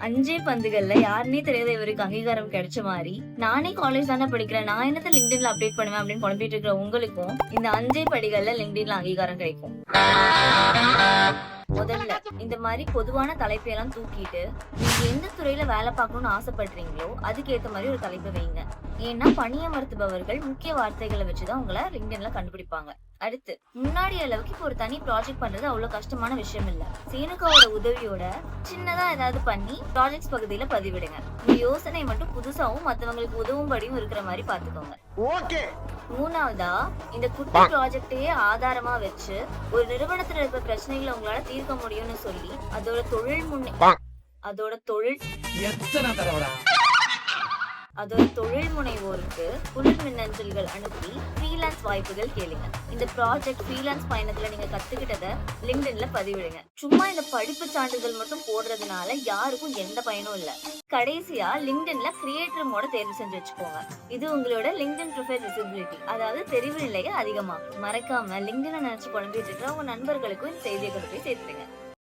5 பந்துகள்ல யாருன்னே தெரியாத இவருக்கு அங்கீகாரம் கிடைச்ச மாரி, நானே காலேஜ் தானே படிக்கிறேன். நான் என்னத்த LinkedInல அப்டேட் பண்ணுவேன் அப்படின்னு புலம்பிட்டு இருக்கிற உங்களுக்கும் இந்த 5 படிகள்ல LinkedInல அங்கீகாரம் கிடைக்கும். முதல்ல இந்த மாதிரி பொதுவான தலைப்பை எல்லாம் தூக்கிட்டு நீங்க எந்த துறையில வேலை பார்க்கணும்னு ஆசைப்படுறீங்களோ அதுக்கு ஏத்த மாதிரி ஒரு தலைப்பை வைங்க. ஏன்னா பணியமர்த்துபவர்கள் முக்கிய வார்த்தைகளை வச்சுதான் உங்களை LinkedInல கண்டுபிடிப்பாங்க. அடுத்து, முன்னாடி அளவுக்கு இப்போ ஒரு தனி ப்ராஜெக்ட் பண்றது அவ்வளவு கஷ்டமான விஷயம் இல்ல. சேனுகாவோட உதவியோட சின்னதா ஏதாவது பண்ணி ப்ராஜெக்ட்ஸ் பகுதியில பதிவிடுங்க. உங்க யோசனை மட்டும் புதுசாவும் மத்தவங்களுக்கு உதவும்படியும் இருக்கிற மாதிரி பாத்துக்கோங்க. மூணாவதா, இந்த குட்டி ப்ராஜெக்டையே ஆதாரமா வச்சு ஒரு நிறுவனத்துல இருக்கிற பிரச்சனைகளை உங்களால தீர்க்க முடியும்னு சொல்லி அதோட தொழில் முனைவோருக்கு குளிர் மின்னஞ்சல்கள் அனுப்பி ஃப்ரீலான்ஸ் வாய்ப்புகள் கேளுங்க. இந்த ப்ராஜெக்ட் ஃப்ரீலான்ஸ் பயணத்துல நீங்க கத்துக்கிட்டத LinkedInல பதிவிடுங்க. சும்மா இந்த படிப்பு சான்றிதழ் மட்டும் போடுறதுனால யாருக்கும் எந்த பயனும் இல்ல. கடைசியா LinkedInல கிரியேட்டர் மோட தேர்வு செஞ்சு வச்சுக்கோங்க. இது உங்களோட LinkedIn ப்ரொஃபைல் விசிபிலிட்டி, அதாவது தெரிவு நிலையை அதிகமாக்கும். மறக்காம LinkedIn நினைச்சு குழம்பிட்டு இருக்கிற உங்க நண்பர்களுக்கும் இந்த செய்தியை கொண்டு போய் சேர்த்துருங்க.